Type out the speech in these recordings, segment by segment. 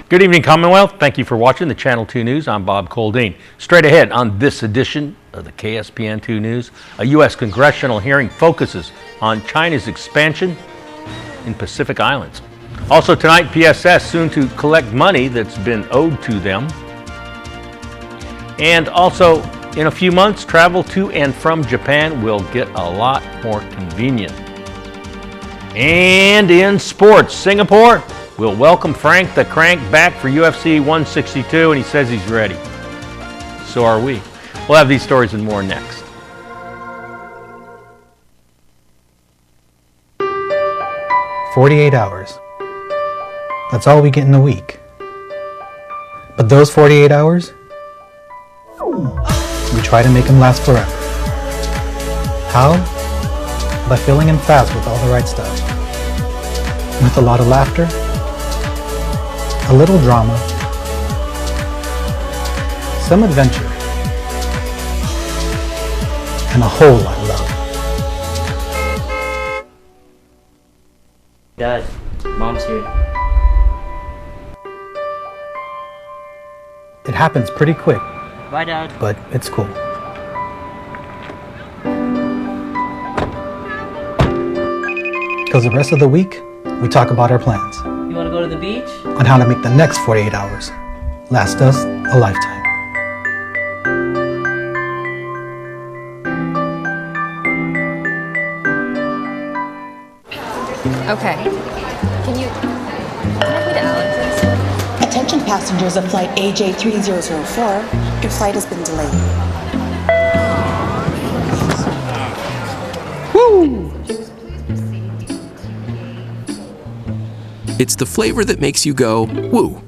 Good evening, Commonwealth. Thank you for watching the Channel 2 News. I'm Bob Coldine. Straight ahead on this edition of the KSPN2 News, a U.S. congressional hearing focuses on China's expansion in Pacific Islands. Also tonight, PSS soon to collect money that's been owed to them. And also, in a few months, travel to and from Japan will get a lot more convenient. And in sports, Singapore will welcome Frank the Crank back for UFC 162, and he says he's ready. So are we. We'll have these stories and more next. "48 hours. That's all we get in a week. But those 48 hours, we try to make them last forever. How? By filling in fast with all the right stuff. With a lot of laughter, a little drama, some adventure, and a whole lot of love." Dad, Mom's here. It happens pretty quick, Bye, Dad. but it's cool. Because the rest of the week, we talk about our plans You want to go to the beach? on how to make the next 48 hours last us a lifetime. Okay. Can I be to Alan, please? Attention passengers of flight AJ3004, your flight has been delayed. It's the flavor that makes you go, woo.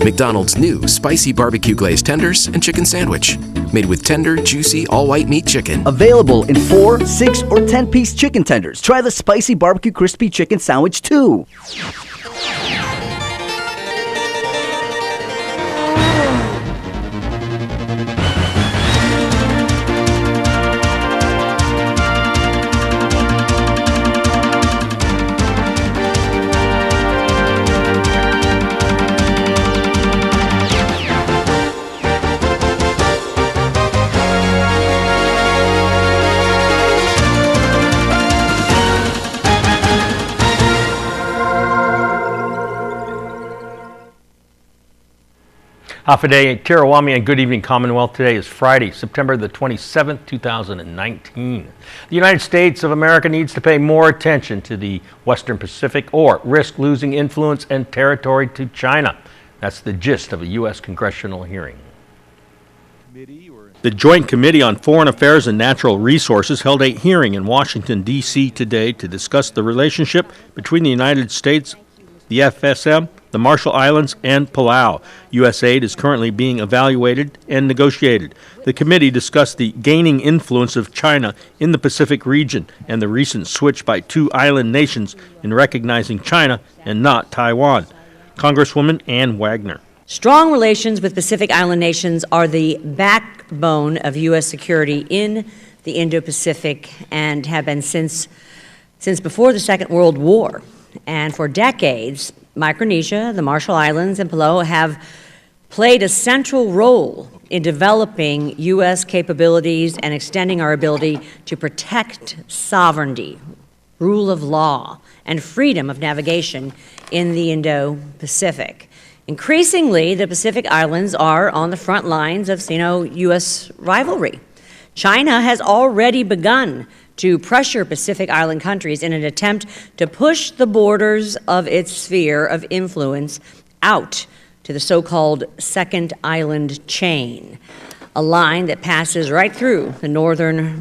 McDonald's new spicy barbecue glazed tenders and chicken sandwich. Made with tender, juicy, all-white meat chicken. Available in 4, 6, or 10-piece chicken tenders. Try the spicy barbecue crispy chicken sandwich too. Hafaday, Tirawami, and good evening, Commonwealth. Today is Friday, September the 27th, 2019. The United States of America needs to pay more attention to the Western Pacific or risk losing influence and territory to China. That's the gist of a U.S. congressional hearing. The Joint Committee on Foreign Affairs and Natural Resources held a hearing in Washington, D.C. today to discuss the relationship between the United States, the FSM, the Marshall Islands, and Palau. U.S. aid is currently being evaluated and negotiated. The committee discussed the gaining influence of China in the Pacific region and the recent switch by two island nations in recognizing China and not Taiwan. Congresswoman Ann Wagner. Strong relations with Pacific Island nations are the backbone of U.S. security in the Indo-Pacific and have been since before the Second World War. And for decades, Micronesia, the Marshall Islands, and Palau have played a central role in developing U.S. capabilities and extending our ability to protect sovereignty, rule of law, and freedom of navigation in the Indo-Pacific. Increasingly, the Pacific Islands are on the front lines of Sino-U.S. rivalry. China has already begun to pressure Pacific Island countries in an attempt to push the borders of its sphere of influence out to the so-called Second Island Chain, a line that passes right through the northern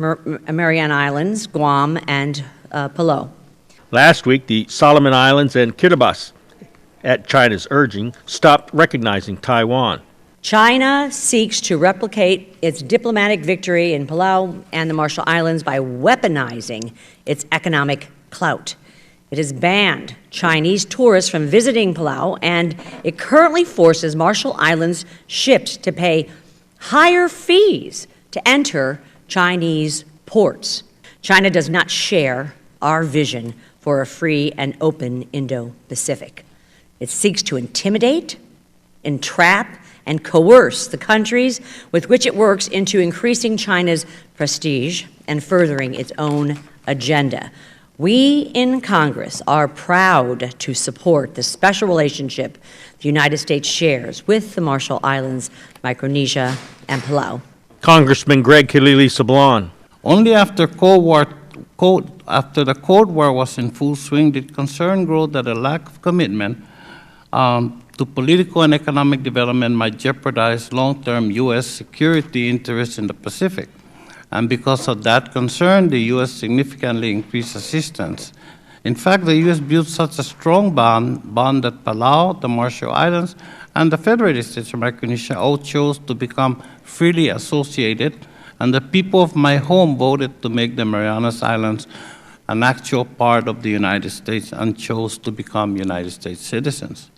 Mariana Islands, Guam, and Palau. Last week, the Solomon Islands and Kiribati, at China's urging, stopped recognizing Taiwan. China seeks to replicate its diplomatic victory in Palau and the Marshall Islands by weaponizing its economic clout. It has banned Chinese tourists from visiting Palau, and it currently forces Marshall Islands ships to pay higher fees to enter Chinese ports. China does not share our vision for a free and open Indo-Pacific. It seeks to intimidate, entrap, and coerce the countries with which it works into increasing China's prestige and furthering its own agenda. We in Congress are proud to support the special relationship the United States shares with the Marshall Islands, Micronesia, and Palau. Congressman Greg Kilili Sablon. Only after the Cold War was in full swing did concern grow that a lack of commitment to political and economic development might jeopardize long-term U.S. security interests in the Pacific. And because of that concern, the U.S. significantly increased assistance. In fact, the U.S. built such a strong bond that Palau, the Marshall Islands, and the Federated States of Micronesia all chose to become freely associated, and the people of my home voted to make the Marianas Islands an actual part of the United States and chose to become United States citizens.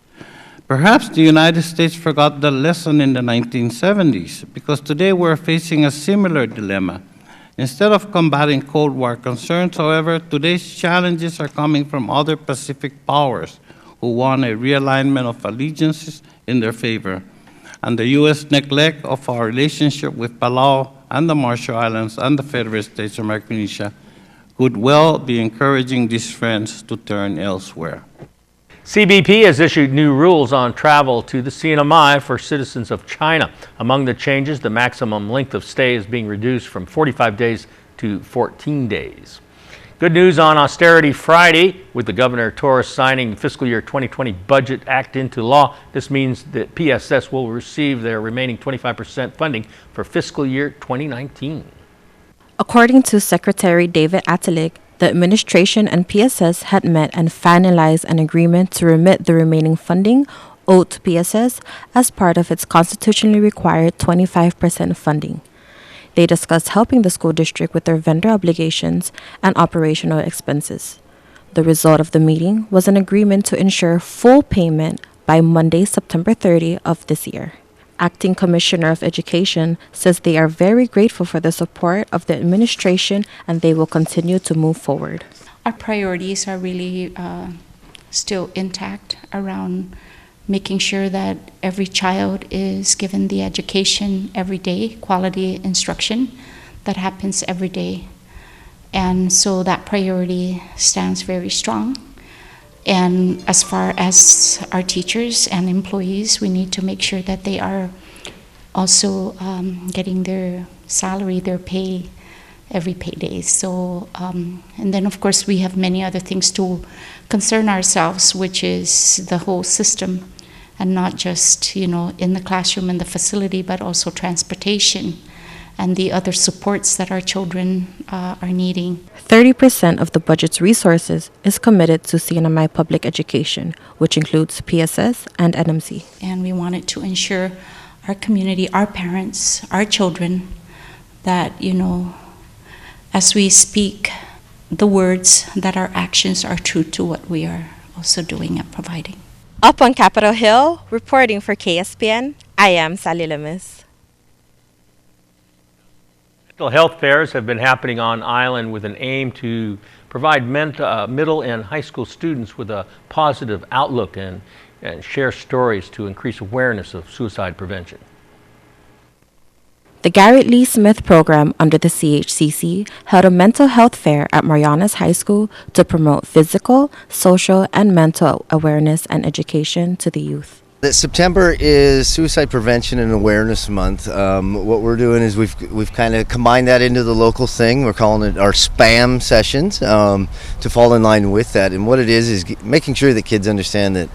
Perhaps the United States forgot the lesson in the 1970s, because today we're facing a similar dilemma. Instead of combating Cold War concerns, however, today's challenges are coming from other Pacific powers who want a realignment of allegiances in their favor. And the U.S. neglect of our relationship with Palau and the Marshall Islands and the Federated States of Micronesia could well be encouraging these friends to turn elsewhere. CBP has issued new rules on travel to the CNMI for citizens of China. Among the changes, the maximum length of stay is being reduced from 45 days to 14 days. Good news on Austerity Friday, with the Governor Torres signing the Fiscal Year 2020 Budget Act into law. This means that PSS will receive their remaining 25% funding for fiscal year 2019. According to Secretary David Atalik, the administration and PSS had met and finalized an agreement to remit the remaining funding owed to PSS as part of its constitutionally required 25% funding. They discussed helping the school district with their vendor obligations and operational expenses. The result of the meeting was an agreement to ensure full payment by Monday, September 30 of this year. Acting Commissioner of Education says they are very grateful for the support of the administration and they will continue to move forward. Our priorities are really still intact around making sure that every child is given the education every day, quality instruction that happens every day. And so that priority stands very strong. And as far as our teachers and employees, we need to make sure that they are also getting their salary, their pay, every payday. So, and then of course we have many other things to concern ourselves, which is the whole system, and not just, in the classroom and the facility, but also transportation and the other supports that our children are needing. 30% of the budget's resources is committed to CNMI public education, which includes PSS and NMC. And we wanted to ensure our community, our parents, our children, that, as we speak the words, that our actions are true to what we are also doing and providing. Up on Capitol Hill, reporting for KSPN, I am Sally Lemus. Mental health fairs have been happening on island with an aim to provide middle and high school students with a positive outlook and share stories to increase awareness of suicide prevention. The Garrett Lee Smith program under the CHCC held a mental health fair at Marianas High School to promote physical, social, and mental awareness and education to the youth. September is Suicide Prevention and Awareness Month. What we're doing is we've kind of combined that into the local thing. We're calling it our SPAM sessions to fall in line with that. And what it is making sure that kids understand that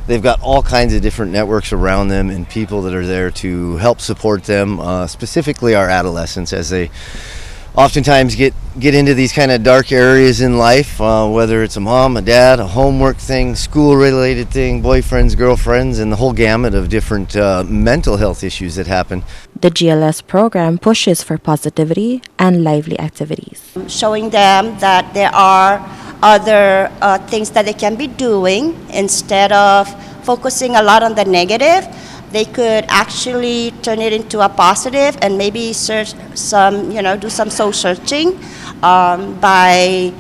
they've got all kinds of different networks around them and people that are there to help support them, specifically our adolescents as they oftentimes get into these kind of dark areas in life, whether it's a mom, a dad, a homework thing, school-related thing, boyfriends, girlfriends, and the whole gamut of different mental health issues that happen. The GLS program pushes for positivity and lively activities. Showing them that there are other things that they can be doing instead of focusing a lot on the negative. They could actually turn it into a positive and maybe search some, do some soul searching by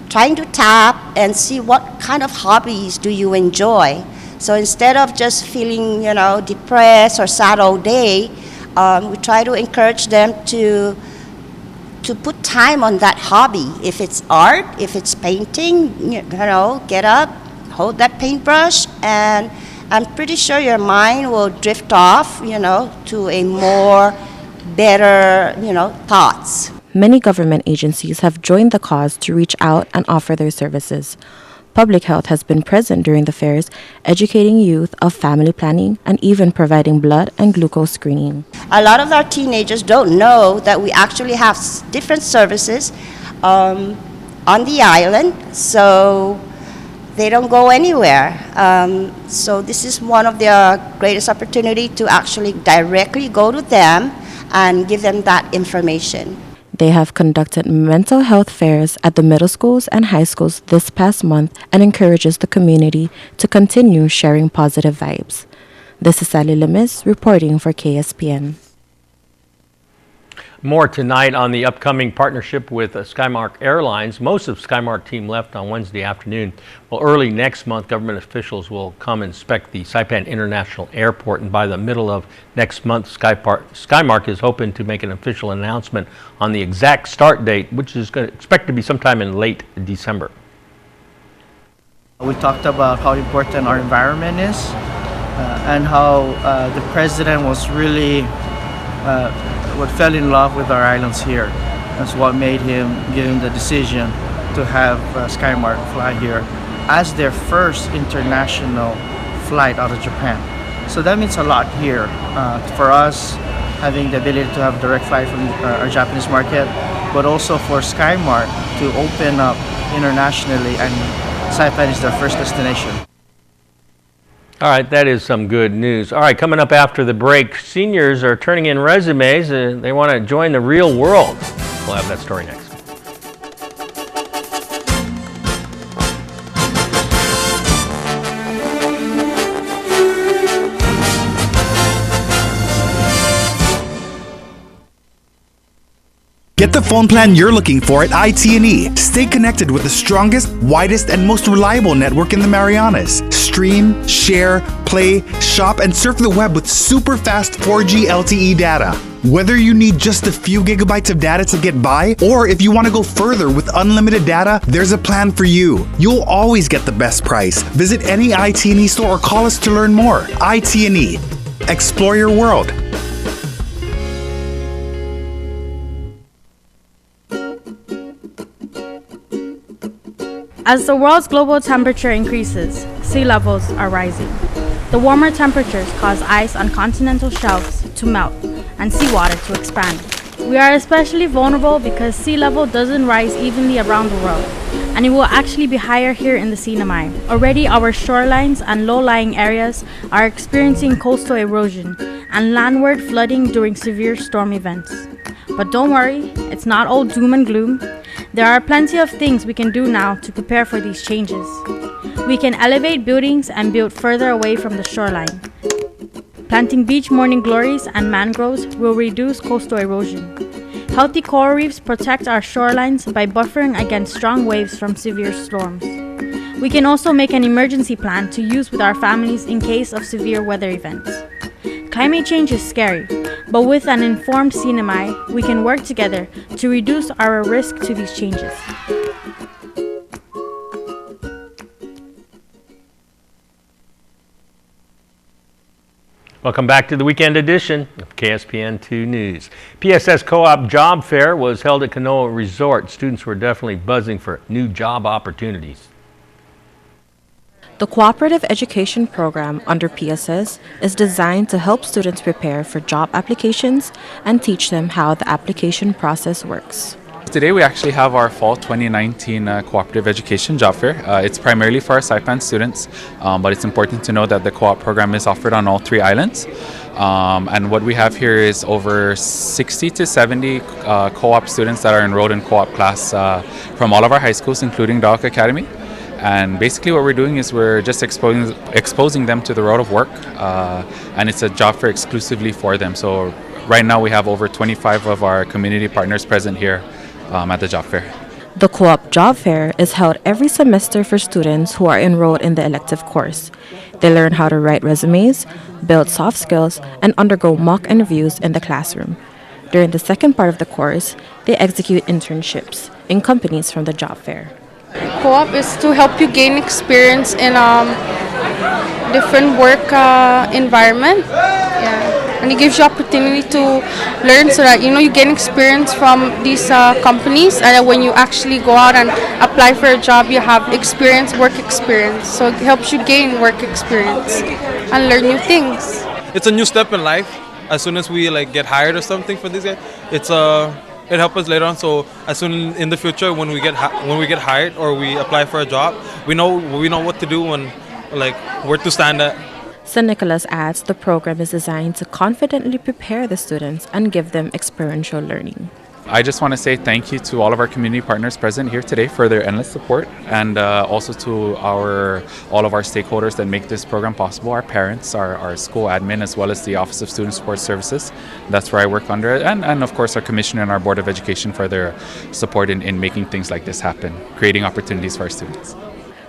trying to tap and see what kind of hobbies do you enjoy. So instead of just feeling, depressed or sad all day, we try to encourage them to put time on that hobby. If it's art, if it's painting, get up, hold that paintbrush, and I'm pretty sure your mind will drift off, to a more better, thoughts. Many government agencies have joined the cause to reach out and offer their services. Public health has been present during the fairs, educating youth of family planning and even providing blood and glucose screening. A lot of our teenagers don't know that we actually have different services on the island, so they don't go anywhere. So this is one of their greatest opportunity to actually directly go to them and give them that information. They have conducted mental health fairs at the middle schools and high schools this past month and encourages the community to continue sharing positive vibes. This is Sally Lemis reporting for KSPN. More tonight on the upcoming partnership with Skymark Airlines. Most of Skymark team left on Wednesday afternoon. Well, early next month, government officials will come inspect the Saipan International Airport, and by the middle of next month, Skymark is hoping to make an official announcement on the exact start date, which is expected to be sometime in late December. We talked about how important our environment is and how the president was really fell in love with our islands here. That's what made him give him the decision to have Skymark fly here as their first international flight out of Japan. So that means a lot here for us, having the ability to have direct flight from our Japanese market, but also for Skymark to open up internationally, and Saipan is their first destination. All right, that is some good news. All right, coming up after the break, seniors are turning in resumes. They want to join the real world. We'll have that story next. Get the phone plan you're looking for at IT&E. Stay connected with the strongest, widest, and most reliable network in the Marianas. Stream, share, play, shop, and surf the web with super fast 4G LTE data. Whether you need just a few gigabytes of data to get by, or if you want to go further with unlimited data, there's a plan for you. You'll always get the best price. Visit any IT&E store or call us to learn more. IT&E. Explore your world. As the world's global temperature increases, sea levels are rising. The warmer temperatures cause ice on continental shelves to melt and seawater to expand. We are especially vulnerable because sea level doesn't rise evenly around the world, and it will actually be higher here in the Sinamai. Already our shorelines and low-lying areas are experiencing coastal erosion and landward flooding during severe storm events. But don't worry, it's not all doom and gloom. There are plenty of things we can do now to prepare for these changes. We can elevate buildings and build further away from the shoreline. Planting beach morning glories and mangroves will reduce coastal erosion. Healthy coral reefs protect our shorelines by buffering against strong waves from severe storms. We can also make an emergency plan to use with our families in case of severe weather events. Climate change is scary, but with an informed Sinamai, we can work together to reduce our risk to these changes. Welcome back to the weekend edition of KSPN2 News. PSS Co-op Job Fair was held at Kanoa Resort. Students were definitely buzzing for new job opportunities. The Cooperative Education Program under PSS is designed to help students prepare for job applications and teach them how the application process works. Today we actually have our Fall 2019 Cooperative Education Job Fair. It's primarily for our Saipan students, but it's important to know that the co-op program is offered on all 3 islands. And what we have here is over 60 to 70 co-op students that are enrolled in co-op class from all of our high schools, including Dawak Academy. And basically what we're doing is we're just exposing them to the world of work, and it's a job fair exclusively for them. So right now we have over 25 of our community partners present here at the job fair. The co-op job fair is held every semester for students who are enrolled in the elective course. They learn how to write resumes, build soft skills, and undergo mock interviews in the classroom. During the second part of the course, they execute internships in companies from the job fair. Co-op is to help you gain experience in different work environment. Yeah, and it gives you opportunity to learn so that you gain experience from these companies, and then when you actually go out and apply for a job, you have work experience. So it helps you gain work experience and learn new things. It's a new step in life. As soon as we get hired or something for these guys, it helps us later on. So as soon in the future when we get hired or we apply for a job, we know what to do and where to stand at. St. Nicholas adds the program is designed to confidently prepare the students and give them experiential learning. I just want to say thank you to all of our community partners present here today for their endless support, and also to all of our stakeholders that make this program possible, our parents, our school admin, as well as the Office of Student Support Services. That's where I work under, and of course our Commissioner and our Board of Education for their support in making things like this happen, creating opportunities for our students.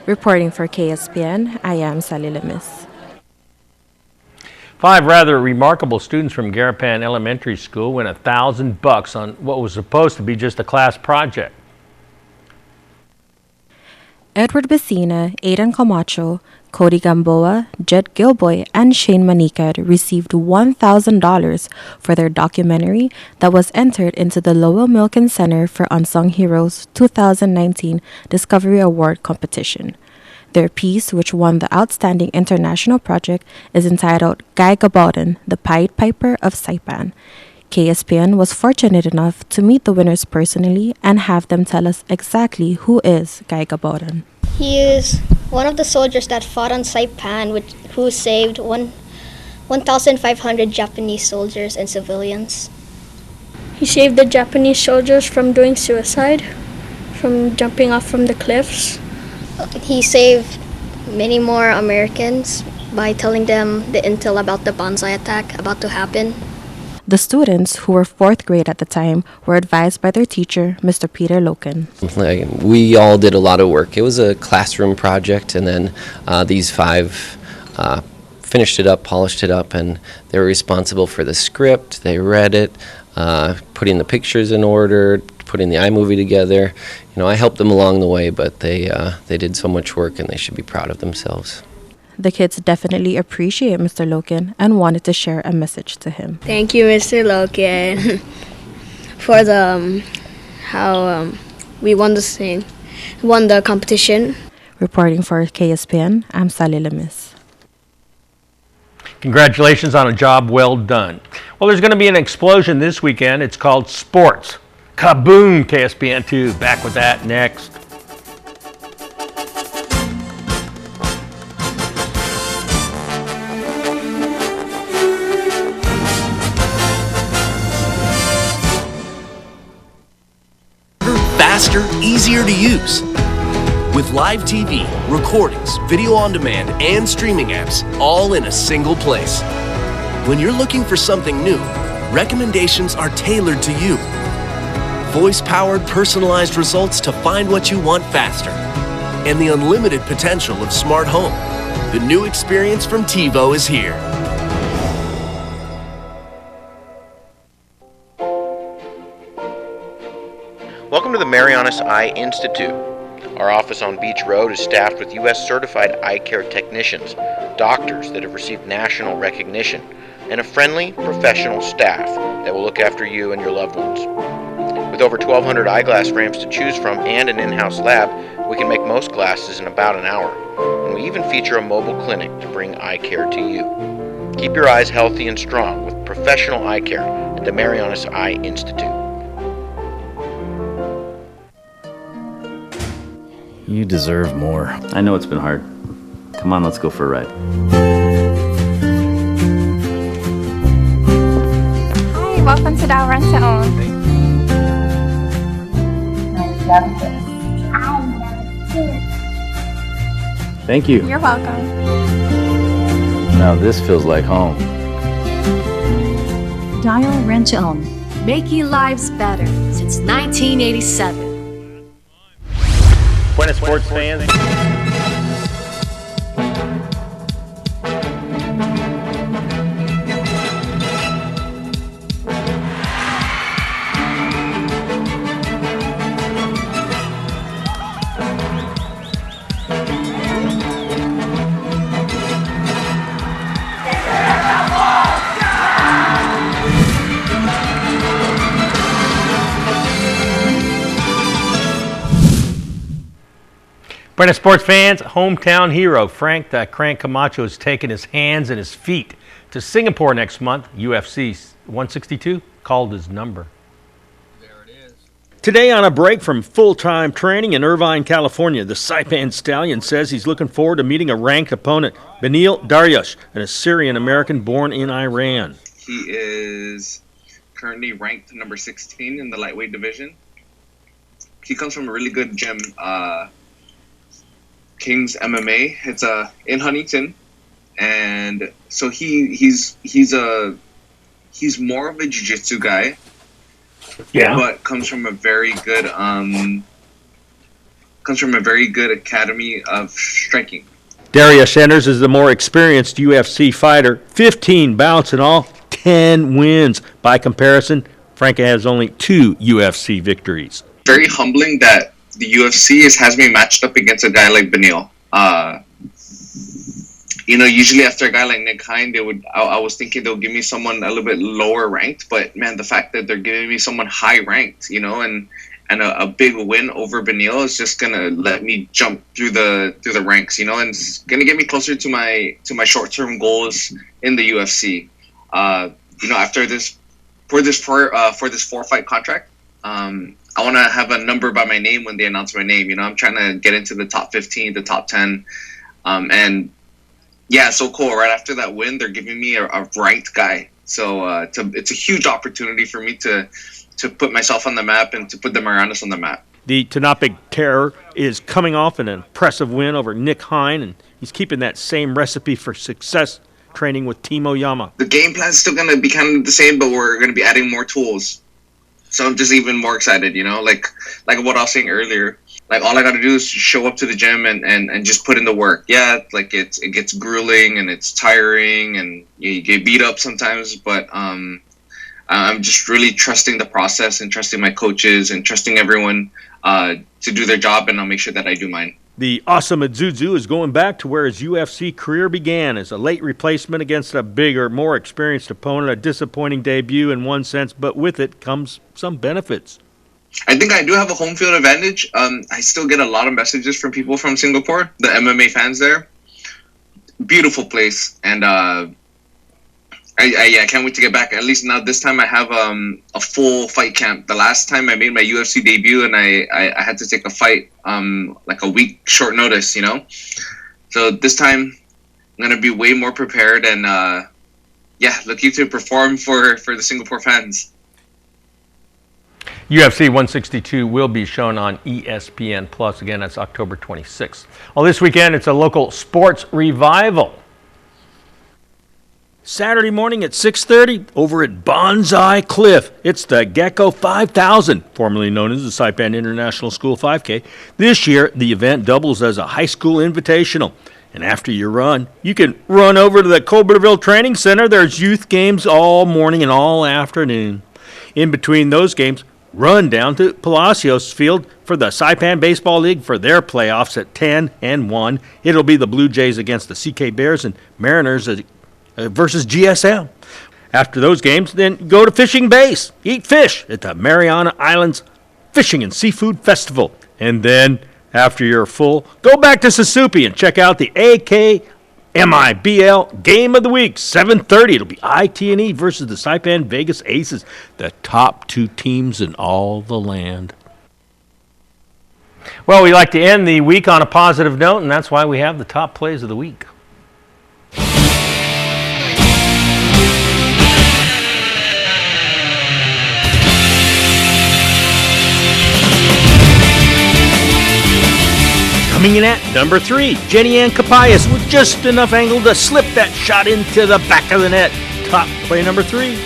Reporting for KSPN, I am Sally Lemis. 5 rather remarkable students from Garapan Elementary School win $1,000 on what was supposed to be just a class project. Edward Becina, Aidan Camacho, Cody Gamboa, Jed Gilboy, and Shane Manikad received $1,000 for their documentary that was entered into the Lowell Milken Center for Unsung Heroes 2019 Discovery Award competition. Their piece, which won the Outstanding International Project, is entitled Guy Gabaldon, the Pied Piper of Saipan. KSPN was fortunate enough to meet the winners personally and have them tell us exactly who is Guy Gabaldon. He is one of the soldiers that fought on Saipan, who saved 1,500 Japanese soldiers and civilians. He saved the Japanese soldiers from doing suicide, from jumping off from the cliffs. He saved many more Americans by telling them the intel about the Banzai attack about to happen. The students, who were 4th grade at the time, were advised by their teacher, Mr. Peter Loken. We all did a lot of work. It was a classroom project, and then these 5 finished it up, polished it up, and they were responsible for the script. They read it, putting the pictures in order, putting the iMovie together. I helped them along the way, but they did so much work, and they should be proud of themselves. The kids definitely appreciate Mr. Loken and wanted to share a message to him. Thank you, Mr. Loken, for how we won the competition. Reporting for KSPN, I'm Sally Lemis. Congratulations on a job well done. Well, there's going to be an explosion this weekend. It's called sports. Kaboom! KSPN2. Back with that next. Faster, easier to use. With live TV, recordings, video on demand, and streaming apps, all in a single place. When you're looking for something new, recommendations are tailored to you. Voice-powered, personalized results to find what you want faster. And the unlimited potential of smart home. The new experience from TiVo is here. Welcome to the Marianas Eye Institute. Our office on Beach Road is staffed with U.S. certified eye care technicians, doctors that have received national recognition, and a friendly, professional staff that will look after you and your loved ones. With over 1,200 eyeglass frames to choose from and an in-house lab, we can make most glasses in about an hour. And we even feature a mobile clinic to bring eye care to you. Keep your eyes healthy and strong with professional eye care at the Marianas Eye Institute. You deserve more. I know it's been hard. Come on, let's go for a ride. Hi, welcome to Dow Rent to Own. Thank you. You're welcome. Now this feels like home. Dial Rent to Own, making lives better since 1987. Buenas sports fans. Buenas sports fans, hometown hero Frank the Crank Camacho is taking his hands and his feet to Singapore next month. UFC 162 called his number. Today on a break from full-time training in Irvine, California, the Saipan Stallion says he's looking forward to meeting a ranked opponent, Benil Dariush, an Assyrian-American born in Iran. He is currently ranked number 16 in the lightweight division. He comes from a really good gym, King's MMA. It's in Huntington, and so he's more of a jiu-jitsu guy. Yeah. But comes from a very good academy of striking. Dariush enters as the more experienced UFC fighter, 15 bouts in all, 10 wins. By comparison, Frank has only 2 UFC victories. Very humbling that the UFC has me matched up against a guy like Benil. Usually after a guy like Nick Hine, I was thinking they'll give me someone a little bit lower ranked, but man, the fact that they're giving me someone high ranked, and a big win over Benil is just gonna let me jump through the ranks, and it's gonna get me closer to my short-term goals in the UFC. After this, for this 4-fight contract, I want to have a number by my name when they announce my name. I'm trying to get into the top 15, the top 10. And yeah, so cool. Right after that win, they're giving me a ranked guy. So it's a huge opportunity for me to put myself on the map and to put the Marianas on the map. The Tanapig Terror is coming off an impressive win over Nick Hine, and he's keeping that same recipe for success training with Timo Yama. The game plan's still going to be kind of the same, but we're going to be adding more tools. So I'm just even more excited, like what I was saying earlier. Like, all I got to do is show up to the gym and just put in the work. Yeah, like it gets grueling and it's tiring and you get beat up sometimes, but I'm just really trusting the process and trusting my coaches and trusting everyone to do their job, and I'll make sure that I do mine. The awesome Adzuzu is going back to where his UFC career began as a late replacement against a bigger, more experienced opponent, a disappointing debut in one sense, but with it comes some benefits. I think I do have a home field advantage. I still get a lot of messages from people from Singapore, the MMA fans there. Beautiful place, and I can't wait to get back. At least now this time I have a full fight camp. The last time I made my UFC debut and I had to take a fight like a week short notice, So this time I'm going to be way more prepared and looking to perform for the Singapore fans. UFC 162 will be shown on ESPN Plus. Again, that's October 26th. Well, this weekend it's a local sports revival. Saturday morning at 6:30 over at Bonsai Cliff. It's the Gecko 5000, formerly known as the Saipan International School 5K. This year, the event doubles as a high school invitational. And after you run, you can run over to the Cobertville Training Center. There's youth games all morning and all afternoon. In between those games, run down to Palacios Field for the Saipan Baseball League for their playoffs at 10 and 1. It'll be the Blue Jays against the CK Bears and Mariners versus GSM. After those games, then go to Fishing Base. Eat fish at the Mariana Islands Fishing and Seafood Festival. And then, after you're full, go back to Susupi and check out the AKMIBL Game of the Week, 7:30. It'll be IT&E versus the Saipan Vegas Aces, the top 2 teams in all the land. Well, we like to end the week on a positive note, and that's why we have the top plays of the week. Coming in at number 3, Jenny Ann Capayas with just enough angle to slip that shot into the back of the net. Top play number 3.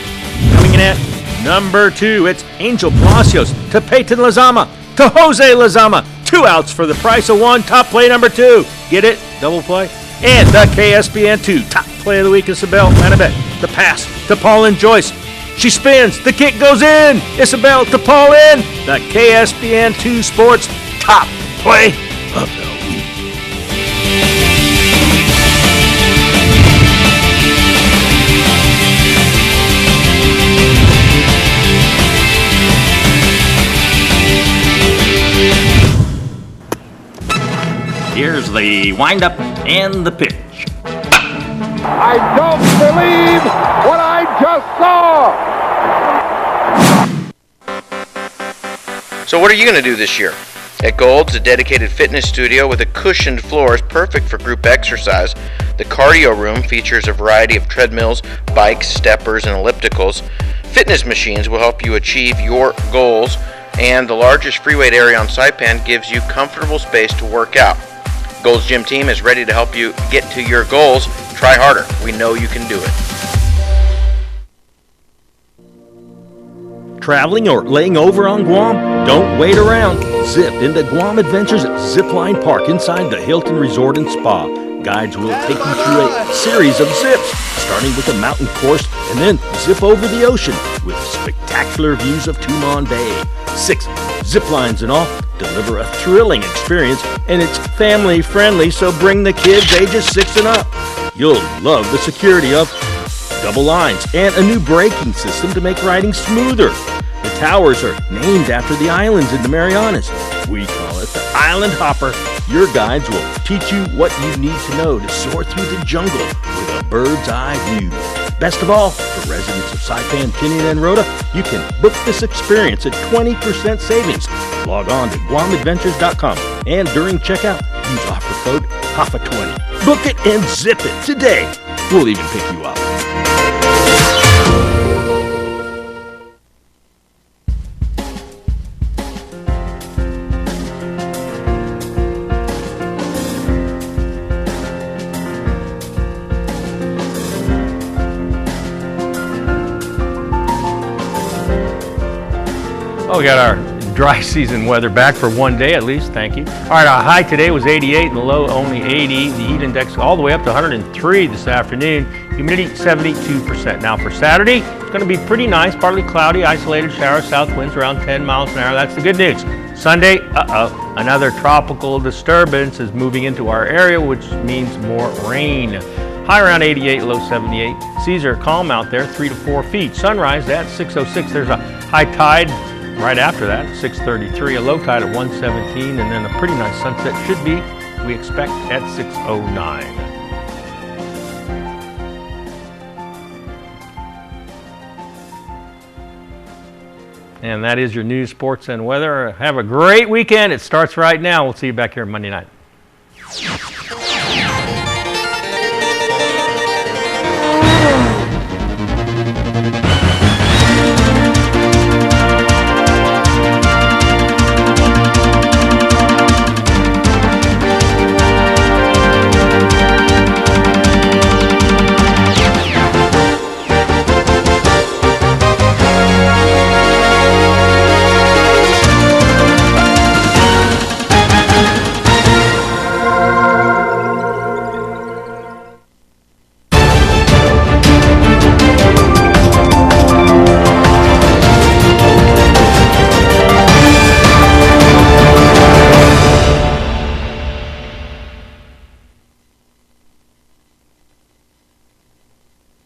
Coming in at number 2, it's Angel Palacios to Peyton Lazama, to Jose Lazama, 2 outs for the price of 1. Top play number 2. Get it? Double play. And the KSPN2 top play of the week, Isabel Manabet. The pass to Paulin Joyce. She spins. The kick goes in. Isabel to Paulin. The KSPN2 Sports top play of the week. Here's the windup and the pitch. I don't believe what I just saw. So what are you going to do this year? At Gold's, a dedicated fitness studio with a cushioned floor is perfect for group exercise. The cardio room features a variety of treadmills, bikes, steppers, and ellipticals. Fitness machines will help you achieve your goals, and the largest free weight area on Saipan gives you comfortable space to work out. Gold's Gym team is ready to help you get to your goals. Try harder. We know you can do it. Traveling or laying over on Guam? Don't wait around. Zip into Guam Adventures at Zipline Park inside the Hilton Resort and Spa. Guides will take you through a series of zips, starting with a mountain course and then zip over the ocean with spectacular views of Tumon Bay. 6 zip lines in all deliver a thrilling experience, and it's family friendly, so bring the kids ages 6 and up. You'll love the security of double lines and a new braking system to make riding smoother. The towers are named after the islands in the Marianas. We call it the Island Hopper. Your guides will teach you what you need to know to soar through the jungle with a bird's eye view. Best of all, for residents of Saipan, Tinian, and Rota, you can book this experience at 20% savings. Log on to GuamAdventures.com and during checkout, use offer code HAFA20. Book it and zip it today. We'll even pick you up. Oh, we got our dry season weather back for one day at least. Thank you. All right, our high today was 88 and the low only 80. The heat index all the way up to 103 this afternoon. Humidity 72%. Now for Saturday, it's going to be pretty nice. Partly cloudy, isolated showers, south winds around 10 miles an hour. That's the good news. Sunday, another tropical disturbance is moving into our area, which means more rain. High around 88, low 78. Seas are calm out there, 3 to 4 feet. Sunrise at 6:06. There's a high tide right after that, 6:33, a low tide at 1:17, and then a pretty nice sunset should be, we expect, at 6:09. And that is your news, sports, and weather. Have a great weekend. It starts right now. We'll see you back here Monday night.